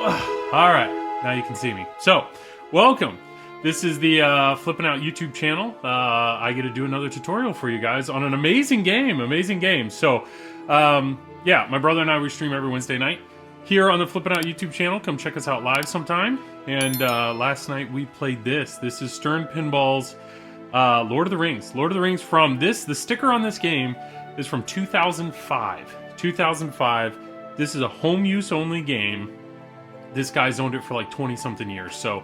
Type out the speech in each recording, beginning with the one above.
All right, now you can see me. So, welcome. This is the Flip N Out YouTube channel. I get to do another tutorial for you guys on an amazing game. So, yeah, my brother and I, we stream every Wednesday night here on the Flip N Out YouTube channel. Come check us out live sometime. And last night we played this. This is Stern Pinball's Lord of the Rings. Lord of the Rings from this. The sticker on this game is from 2005. 2005. This is a home use only game. This guy's owned it for like 20-something years. So,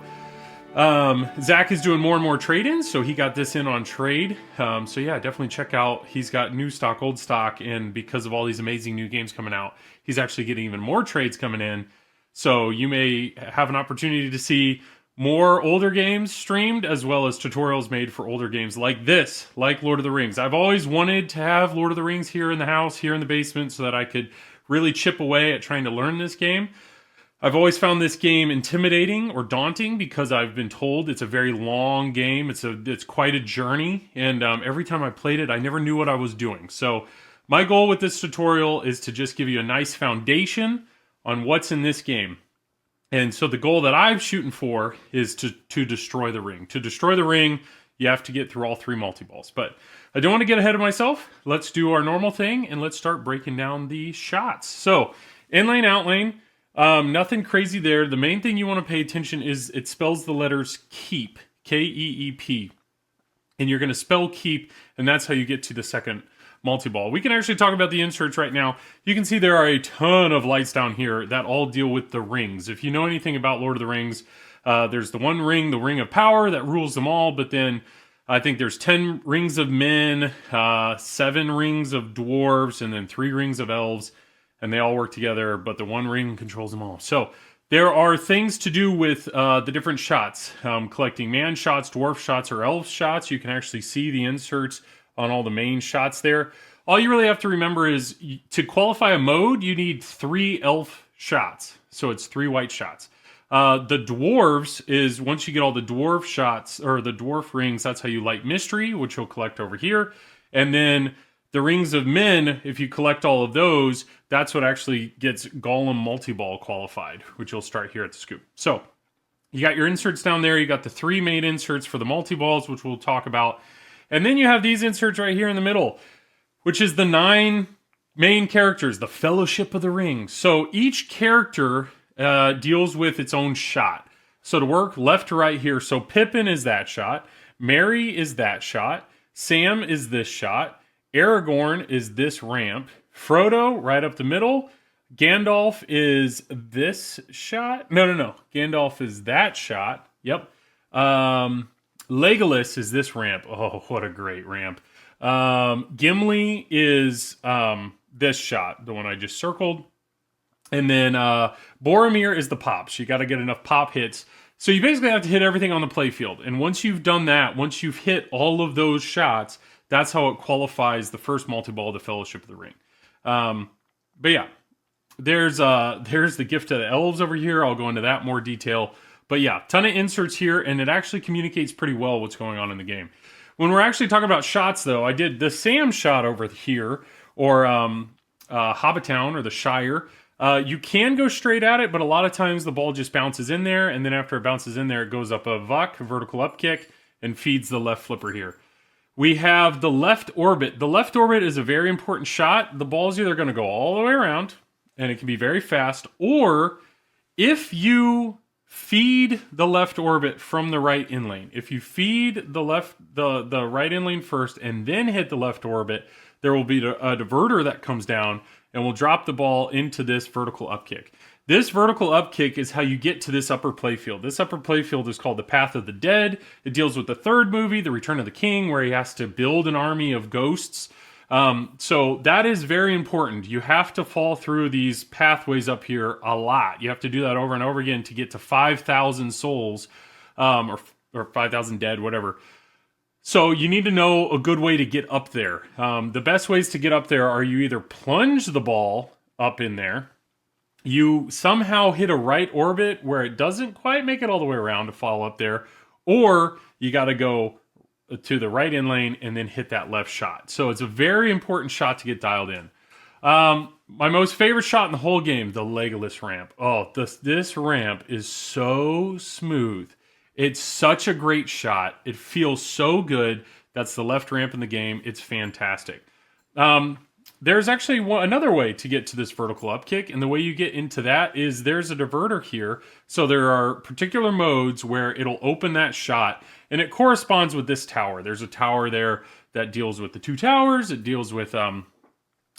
Zach is doing more and more trade-ins, so he got this in on trade. So yeah, definitely check out. He's got new stock, old stock, and because of all these amazing new games coming out, he's actually getting even more trades coming in. So you may have an opportunity to see more older games streamed, as well as tutorials made for older games like this, like Lord of the Rings. I've always wanted to have Lord of the Rings here in the house, here in the basement, so that I could really chip away at trying to learn this game. I've always found this game intimidating or daunting because I've been told it's a very long game. It's quite a journey, and every time I played it, I never knew what I was doing. So my goal with this tutorial is to just give you a nice foundation on what's in this game. And so the goal that I'm shooting for is to destroy the ring. To destroy the ring, you have to get through all 3 multi-balls. But I don't want to get ahead of myself. Let's do our normal thing, and let's start breaking down the shots. So in lane, out lane. Nothing crazy there. The main thing you want to pay attention is it spells the letters keep, K-E-E-P. And you're going to spell keep, and that's how you get to the second multi-ball. We can actually talk about the inserts right now. You can see there are a ton of lights down here that all deal with the rings. If you know anything about Lord of the Rings, there's the one ring, the Ring of Power, that rules them all, but then I think there's 10 rings of men, 7 rings of dwarves, and then 3 rings of elves. And they all work together, but the one ring controls them all. So there are things to do with the different shots. Collecting man shots, dwarf shots, or elf shots. You can actually see the inserts on all the main shots there. All you really have to remember is to qualify a mode, you need 3 elf shots. So it's 3 white shots. The dwarves is, once you get all the dwarf shots, or the dwarf rings, that's how you light mystery, which you'll collect over here. And then the rings of men, if you collect all of those, that's what actually gets Gollum Multiball qualified, which you'll start here at the scoop. So you got your inserts down there. You got the 3 main inserts for the multi-balls, which we'll talk about. And then you have these inserts right here in the middle, which is the 9 main characters, the Fellowship of the Ring. So each character deals with its own shot. So to work left to right here, so Pippin is that shot. Merry is that shot. Sam is this shot. Aragorn is this ramp. Frodo, right up the middle. Gandalf is this shot. No. Gandalf is that shot. Yep. Legolas is this ramp. Oh, what a great ramp. Gimli is this shot, the one I just circled. And then Boromir is the pops. You got to get enough pop hits. So you basically have to hit everything on the playfield. And once you've done that, once you've hit all of those shots, that's how it qualifies the first multi-ball, the Fellowship of the Ring. But yeah, there's the Gift of the Elves over here. I'll go into that in more detail. But yeah, ton of inserts here, and it actually communicates pretty well what's going on in the game. When we're actually talking about shots, though, I did the Sam shot over here, or Hobbitown, or the Shire. You can go straight at it, but a lot of times the ball just bounces in there, and then after it bounces in there, it goes up a VUK, a vertical up kick, and feeds the left flipper here. We have the left orbit. The left orbit is a very important shot. The ball's either going to go all the way around, and it can be very fast, or if you feed the left orbit from the right in lane, if you feed the right in lane first and then hit the left orbit, there will be a diverter that comes down and will drop the ball into this vertical up kick. This vertical up kick is how you get to this upper playfield. This upper playfield is called the Path of the Dead. It deals with the 3rd movie, The Return of the King, where he has to build an army of ghosts. So that is very important. You have to fall through these pathways up here a lot. You have to do that over and over again to get to 5,000 souls, or 5,000 dead, whatever. So you need to know a good way to get up there. The best ways to get up there are you either plunge the ball up in there, you somehow hit a right orbit where it doesn't quite make it all the way around to fall up there, or you got to go to the right in lane and then hit that left shot. So it's a very important shot to get dialed in. My most favorite shot in the whole game, the Legolas ramp. Oh, this ramp is so smooth. It's such a great shot. It feels so good. That's the left ramp in the game. It's fantastic. There's actually another way to get to this vertical up kick, and the way you get into that is there's a diverter here. So there are particular modes where it'll open that shot, and it corresponds with this tower. There's a tower there that deals with the two towers. It deals with part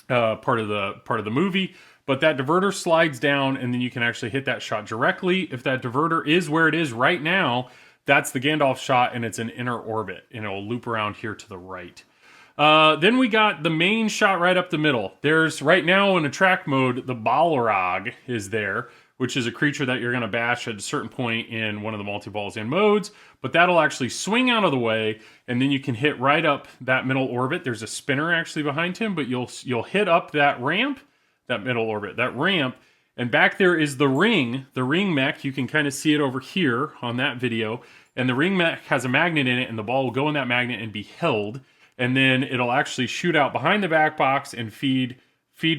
of the movie, but that diverter slides down, and then you can actually hit that shot directly. If that diverter is where it is right now, that's the Gandalf shot, and it's an inner orbit, and it'll loop around here to the right. Then we got the main shot right up the middle. There's, right now in attract mode, the Balrog is there, which is a creature that you're going to bash at a certain point in one of the multi-balls in modes, but that'll actually swing out of the way, and then you can hit right up that middle orbit. There's a spinner actually behind him, but you'll hit up that ramp, that middle orbit, that ramp, and back there is the ring mech. You can kind of see it over here on that video, and the ring mech has a magnet in it, and the ball will go in that magnet and be held, and then it'll actually shoot out behind the back box and feed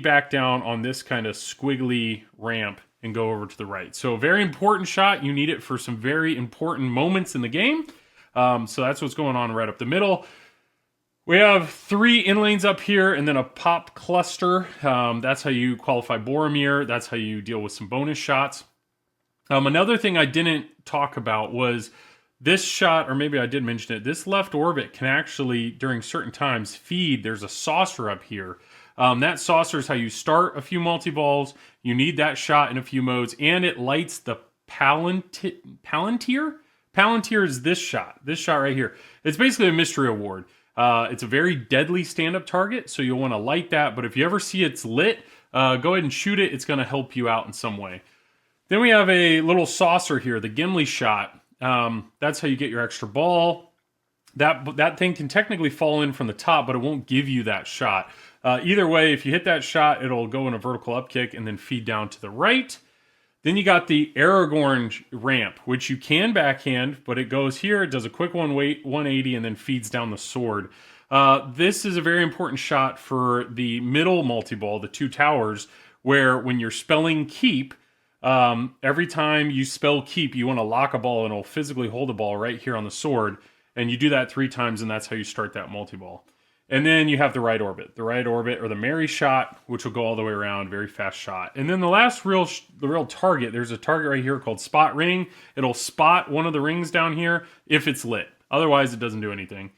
back down on this kind of squiggly ramp and go over to the right. So a very important shot. You need it for some very important moments in the game. So that's what's going on right up the middle. We have 3 in lanes up here and then a pop cluster. That's how you qualify Boromir. That's how you deal with some bonus shots. Another thing I didn't talk about was this shot, or maybe I did mention it, this left orbit can actually, during certain times, feed. There's a saucer up here. That saucer is how you start a few multi-balls. You need that shot in a few modes, and it lights the Palantir? Palantir is this shot right here. It's basically a mystery award. It's a very deadly stand-up target, so you'll want to light that, but if you ever see it's lit, go ahead and shoot it. It's going to help you out in some way. Then we have a little saucer here, the Gimli shot. That's how you get your extra ball. That thing can technically fall in from the top, but it won't give you that shot. Either way, if you hit that shot, it'll go in a vertical up kick and then feed down to the right. Then you got the Aragorn ramp, which you can backhand, but it goes here, it does a quick 180, and then feeds down the sword. This is a very important shot for the middle multi-ball, the 2 towers, where when you're spelling keep, every time you spell keep, you want to lock a ball, and it'll physically hold a ball right here on the sword, and you do that 3 times, and that's how you start that multi-ball. And then you have the right orbit, or the Mary shot, which will go all the way around, very fast shot. And then the last real target, there's a target right here called Spot Ring. It'll spot one of the rings down here if it's lit. Otherwise, it doesn't do anything.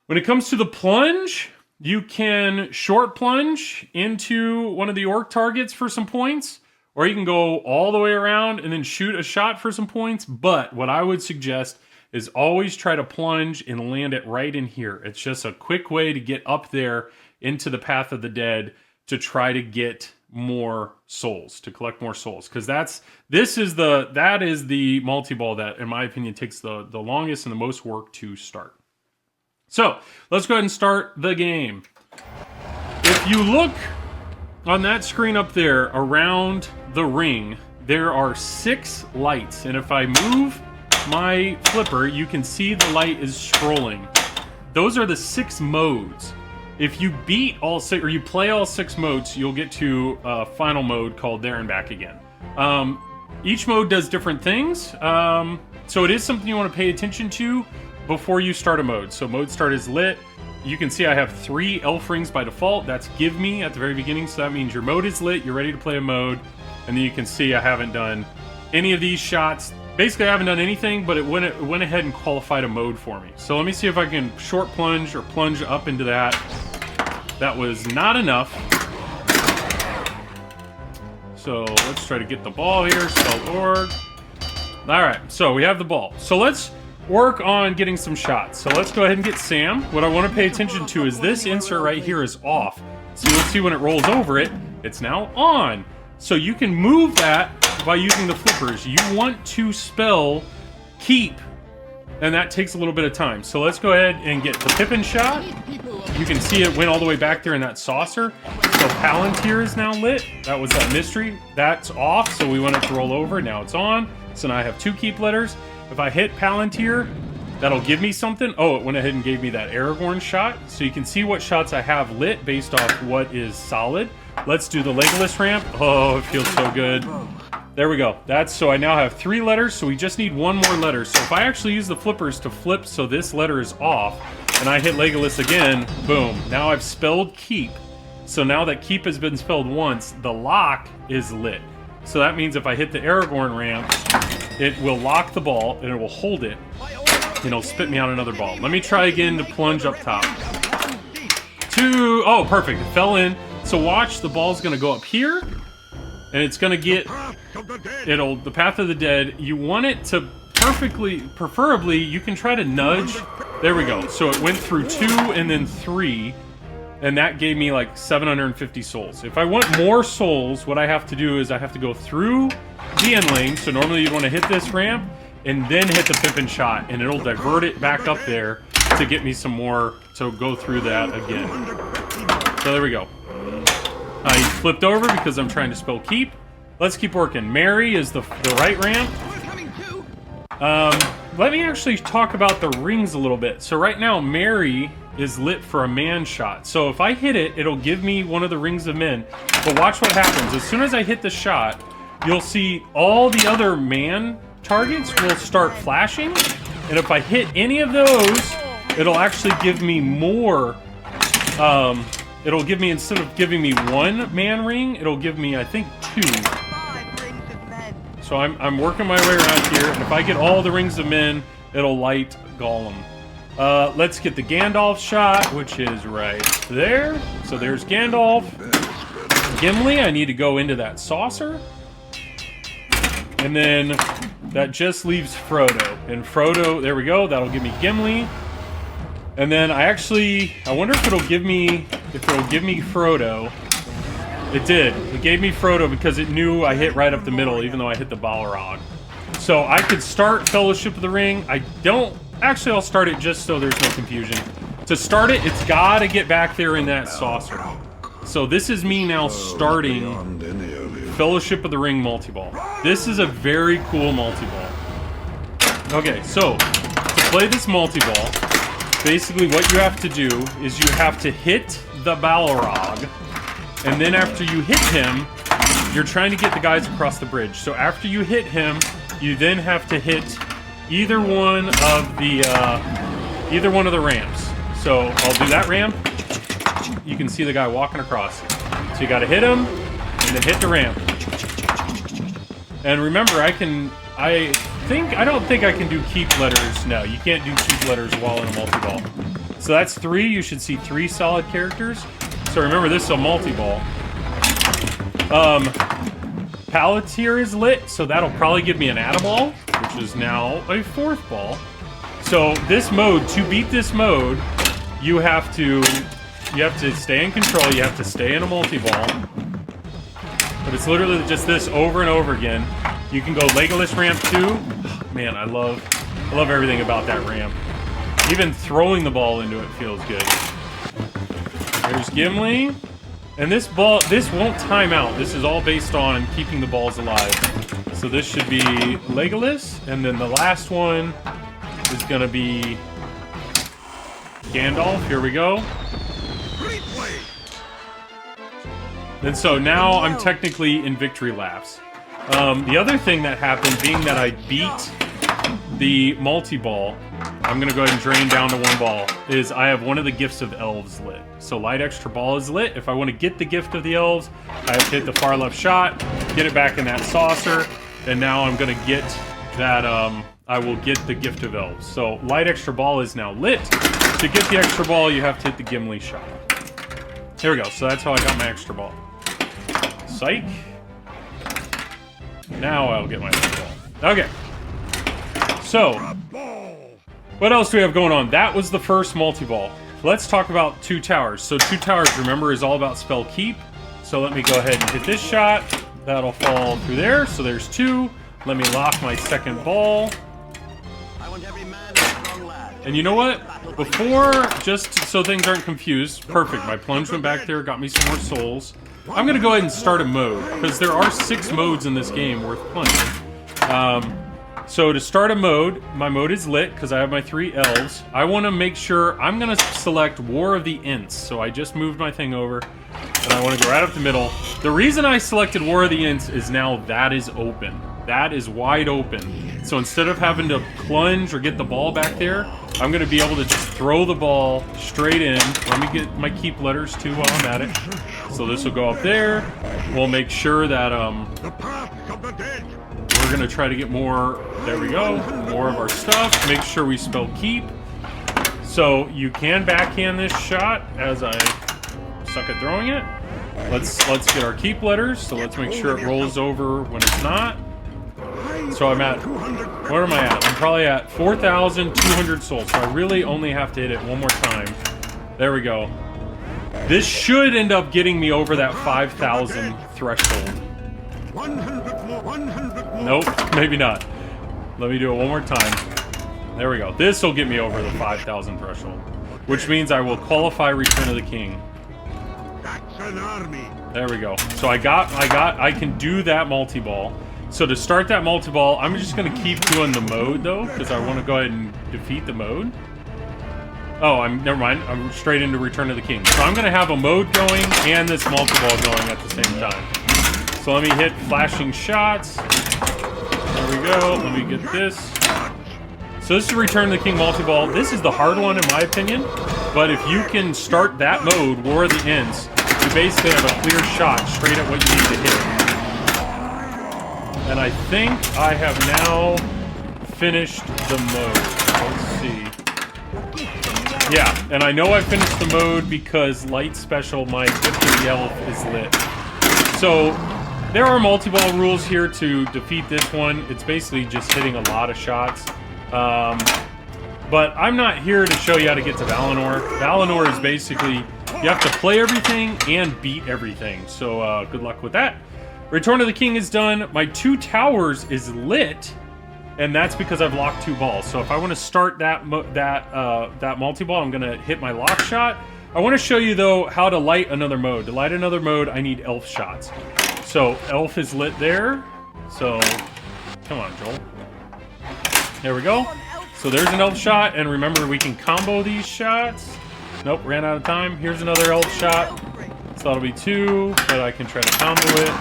When it comes to the plunge, you can short plunge into one of the orc targets for some points, or you can go all the way around and then shoot a shot for some points. But what I would suggest is always try to plunge and land it right in here. It's just a quick way to get up there into the Path of the Dead to try to get more souls, to collect more souls. Because that is the multi-ball that, in my opinion, takes the longest and the most work to start. So, let's go ahead and start the game. If you look on that screen up there around the ring, there are 6 lights. And if I move my flipper, you can see the light is scrolling. Those are the 6 modes. If you beat all 6, or you play all 6 modes, you'll get to a final mode called There and Back Again. Each mode does different things, so it is something you want to pay attention to before you start a mode. So mode start is lit. You can see I have 3 elf rings by default. That's give me at the very beginning, so that means your mode is lit, you're ready to play a mode, and then you can see I haven't done any of these shots. Basically, I haven't done anything, but it went ahead and qualified a mode for me. So let me see if I can short plunge or plunge up into that. That was not enough. So let's try to get the ball here. Spell org. All right, so we have the ball. So let's work on getting some shots. So let's go ahead and get Sam. What I want to pay attention to is this insert right here is off. So you'll see when it rolls over it, it's now on. So you can move that by using the flippers. You want to spell keep, and that takes a little bit of time. So let's go ahead and get the Pippin shot. You can see it went all the way back there in that saucer. So Palantir is now lit. That was that mystery. That's off, so we want it to roll over. Now it's on. So now I have 2 keep letters. If I hit Palantir, That'll give me something. Oh, it went ahead and gave me that Aragorn shot. So you can see what shots I have lit based off what is solid. Let's do the Legolas ramp. Oh, it feels so good. There we go. That's so I now have 3 letters, so we just need 1 more letter. So if I actually use the flippers to flip so this letter is off, and I hit Legolas again, boom. Now I've spelled keep. So now that keep has been spelled once, the lock is lit. So that means if I hit the Aragorn ramp, it will lock the ball, and it will hold it, and it'll spit me out another ball. Let me try again to plunge up top. 2, oh, perfect, it fell in. So watch, the ball's gonna go up here, and it's gonna get, the Path of the Dead. You want it to preferably, you can try to nudge. There we go. So it went through 2 and then 3, and that gave me like 750 souls. If I want more souls, what I have to do is I have to go through the end lane. So normally you'd want to hit this ramp and then hit the Pippin shot, and it'll divert it back up there to get me some more, to go through that again. So there we go. I flipped over because I'm trying to spell keep. Let's keep working. Mary is the right ramp. Let me actually talk about the rings a little bit. So right now, Mary is lit for a man shot. So if I hit it, it'll give me one of the rings of men. But watch what happens. As soon as I hit the shot, you'll see all the other man targets will start flashing. And if I hit any of those, it'll actually give me more. It'll give me, instead of giving me 1 man ring, it'll give me, I think, 2. So I'm working my way around here, and if I get all the rings of men, it'll light Gollum. Let's get the Gandalf shot, which is right there. So there's Gandalf. Gimli, I need to go into that saucer. And then that just leaves Frodo. And Frodo, there we go, that'll give me Gimli. And then I wonder if it'll give me Frodo. It did. It gave me Frodo because it knew I hit right up the middle, even though I hit the Balrog. So I could start Fellowship of the Ring. Actually, I'll start it just so there's no confusion. To start it, it's gotta get back there in that saucer. So this is me now starting Fellowship of the Ring multi-ball. This is a very cool multi-ball. Okay, so to play this multi-ball, basically what you have to do is you have to hit the Balrog, and then after you hit him, you're trying to get the guys across the bridge. So after you hit him, you then have to hit either one of the ramps. So I'll do that ramp. You can see the guy walking across. So you got to hit him and then hit the ramp. And remember, I don't think I can do keep letters. No, you can't do keep letters while in a multi-ball. So that's 3. You should see 3 solid characters. So remember, this is a multi-ball. Palantir is lit, so that'll probably give me an Add-a-Ball, which is now a 4th ball. So this mode, to beat this mode, you have to stay in control. You have to stay in a multi-ball. But it's literally just this over and over again. You can go Legolas ramp 2. Man, I love everything about that ramp. Even throwing the ball into it feels good. There's Gimli. And this won't time out. This is all based on keeping the balls alive. So this should be Legolas, and then the last one is gonna be Gandalf. Here we go. And so now I'm technically in victory laps. The other thing that happened, being that I beat the multi-ball, I'm gonna go ahead and drain down to 1 ball, is I have one of the gifts of elves lit. So light extra ball is lit. If I want to get the gift of the elves, I have to hit the far left shot, get it back in that saucer, and now I'm gonna get that, I will get the gift of elves. So light extra ball is now lit. To get the extra ball, you have to hit the Gimli shot. Here we go. So that's how I got my extra ball. Psych. Now I'll get my extra ball. Okay. So, what else do we have going on? That was the first multi-ball. Let's talk about 2 towers. So 2 towers, remember, is all about spell keep. So let me go ahead and hit this shot. That'll fall through there. So there's 2. Let me lock my second ball. And you know what? Before, just so things aren't confused, perfect. My plunge went back there, got me some more souls. I'm going to go ahead and start a mode, because there are 6 modes in this game worth plunging. So to start a mode, my mode is lit because I have my 3 elves. I want to make sure I'm going to select War of the Ints. So I just moved my thing over and I want to go right up the middle. The reason I selected War of the Ints is now that is open. That is wide open. So instead of having to plunge or get the ball back there, I'm going to be able to just throw the ball straight in. Let me get my keep letters too while I'm at it. So this will go up there. We'll make sure that we're going to try to get more, there we go, more of our stuff. Make sure we spell keep. So you can backhand this shot as I suck at throwing it. Let's get our keep letters. So let's make sure it rolls over when it's not. So I'm at, where am I at? I'm probably at 4,200 souls. So I really only have to hit it one more time. There we go. This should end up getting me over that 5,000 threshold. Nope, maybe not. Let me do it one more time. There we go. This will get me over the 5,000 threshold, which means I will qualify Return of the King. There we go. So I can do that multi-ball. So to start that multi-ball, I'm just going to keep doing the mode, though, because I want to go ahead and defeat the mode. Oh, never mind. I'm straight into Return of the King. So I'm going to have a mode going and this multi-ball going at the same time. So let me hit flashing shots. There we go. Let me get this. So this is Return of the King multi-ball. This is the hard one, in my opinion. But if you can start that mode, War of the Ints, you basically have a clear shot straight at what you need to hit. And I think I have now finished the mode. Let's see. Yeah, and I know I finished the mode because Light Special, my gift to the elf, is lit. So there are multi-ball rules here to defeat this one. It's basically just hitting a lot of shots. But I'm not here to show you how to get to Valenor. Valenor is basically, you have to play everything and beat everything. So good luck with that. Return of the King is done. My 2 towers is lit, and that's because I've locked 2 balls. So if I want to start that multi-ball, I'm going to hit my lock shot. I want to show you, though, how to light another mode. To light another mode, I need elf shots. So elf is lit there. So come on, Joel. There we go. So there's an elf shot, and remember, we can combo these shots. Nope, ran out of time. Here's another elf shot. So that'll be 2, but I can try to combo it.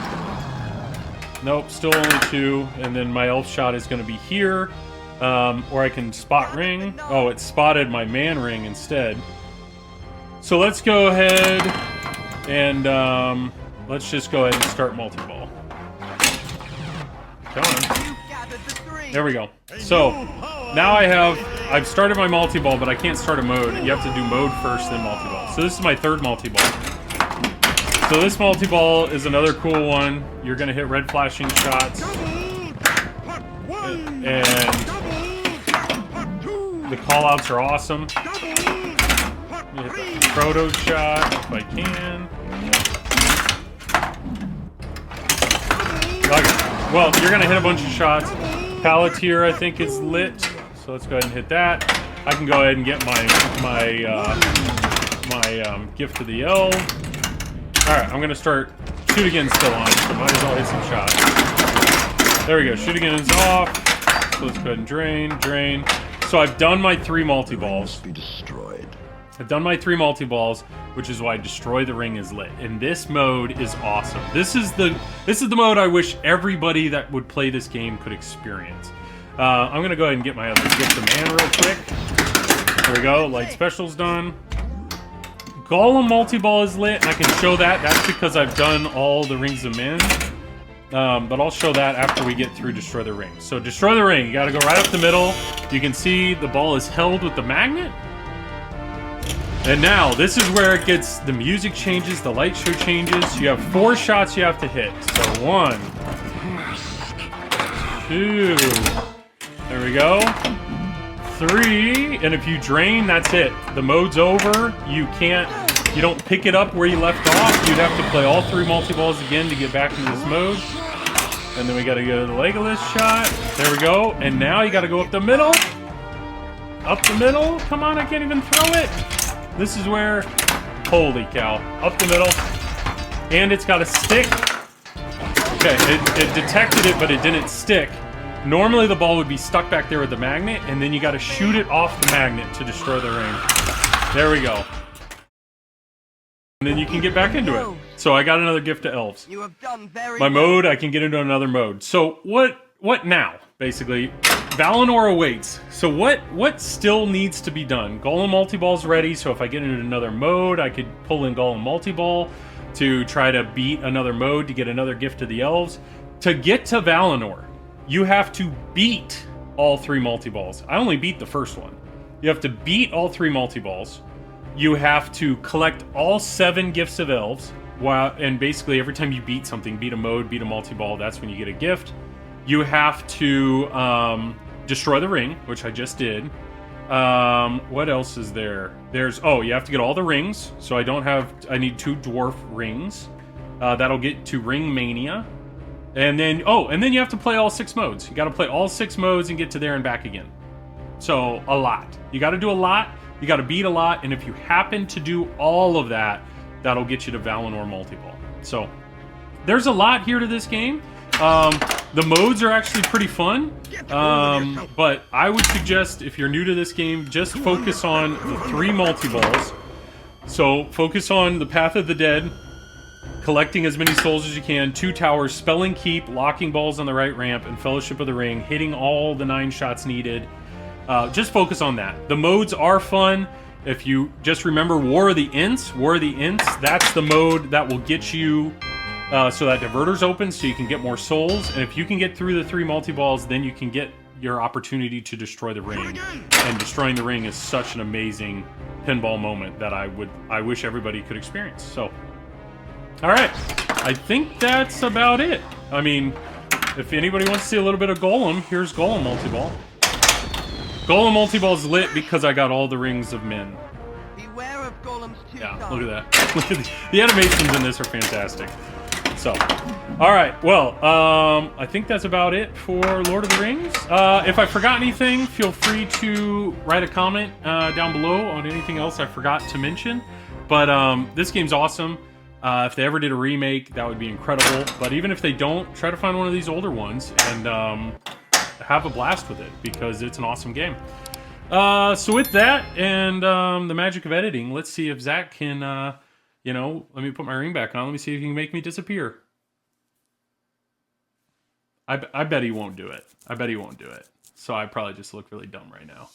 Nope, still only 2, and then my elf shot is going to be here, or I can spot ring. Oh, it spotted my man ring instead. So let's go ahead and let's just go ahead and start multi-ball. Come on. There we go. So now I've started my multi-ball, but I can't start a mode. You have to do mode first, then multi-ball. So this is my 3rd multi-ball. So this multi-ball is another cool one. You're going to hit red flashing shots. And the call-outs are awesome. Let me hit the proto shot if I can. Okay. Well, you're going to hit a bunch of shots. Palantir, I think, is lit. So let's go ahead and hit that. I can go ahead and get my gift to the elf. Alright, I'm gonna start. Shoot again still on, so might as well hit some shots. There we go, shoot again is off. So let's go ahead and drain. So I've done my 3 multi-balls. I've done my 3 multi-balls, which is why Destroy the Ring is lit. And this mode is awesome. This is the mode I wish everybody that would play this game could experience. I'm gonna go ahead and get my other gift of man real quick. There we go, Light Special's done. Golem multi-ball is lit, and I can show that. That's because I've done all the Rings of Men. But I'll show that after we get through Destroy the Ring. So Destroy the Ring, you gotta go right up the middle. You can see the ball is held with the magnet. And now, this is where it gets, the music changes, the light show changes. You have 4 shots you have to hit. So 1, 2, there we go. 3, and if you drain, that's it. The mode's over. You don't pick it up where you left off. You'd have to play all 3 multi-balls again to get back into this mode. And then we gotta go to the Legolas shot. There we go. And now you gotta go up the middle. Up the middle. Come on, I can't even throw it. This is where, holy cow. Up the middle. And it's got a stick. Okay, it detected it, but it didn't stick. Normally the ball would be stuck back there with the magnet, and then you got to shoot it off the magnet to destroy the ring. There we go. And then you can get back into it. So I got another gift to elves. You have done very My mode, I can get into another mode. So what now? Basically, Valenor awaits. So what still needs to be done? Golem Multiball's ready, so if I get into another mode, I could pull in Golem Multiball to try to beat another mode to get another gift to the elves. To get to Valenor, you have to beat all 3 multiballs. I only beat the first one. You have to beat all 3 multiballs. You have to collect all 7 gifts of elves. And basically every time you beat something, beat a mode, beat a multiball, that's when you get a gift. You have to destroy the ring, which I just did. What else is there? You have to get all the rings. So I need 2 dwarf rings. That'll get to Ring Mania. And then you have to play all 6 modes. You got to play all 6 modes and get to there and back again. So a lot. You got to do a lot. You got to beat a lot. And if you happen to do all of that, that'll get you to Valenor Multiball. So there's a lot here to this game. The modes are actually pretty fun. But I would suggest, if you're new to this game, just focus on the 3 multiballs. So focus on the Path of the Dead, collecting as many souls as you can, 2 towers, Spelling Keep, locking balls on the right ramp, and Fellowship of the Ring, hitting all the 9 shots needed. Just focus on that. The modes are fun. If you just remember War of the Ints, that's the mode that will get you so that Diverter's open so you can get more souls. And if you can get through the 3 multiballs, then you can get your opportunity to destroy the ring. And destroying the ring is such an amazing pinball moment that I wish everybody could experience. So, all right, I think that's about it. I mean, if anybody wants to see a little bit of Golem, here's Golem Multiball. Golem Multiball's lit because I got all the rings of men. Beware of golems too. Yeah, look at that. The animations in this are fantastic. So, all right, well, I think that's about it for Lord of the Rings. If I forgot anything, feel free to write a comment down below on anything else I forgot to mention. But this game's awesome. If they ever did a remake, that would be incredible. But even if they don't, try to find one of these older ones and have a blast with it, because it's an awesome game. So with that and the magic of editing, let's see if Zach can, let me put my ring back on. Let me see if he can make me disappear. I bet he won't do it. So I probably just look really dumb right now.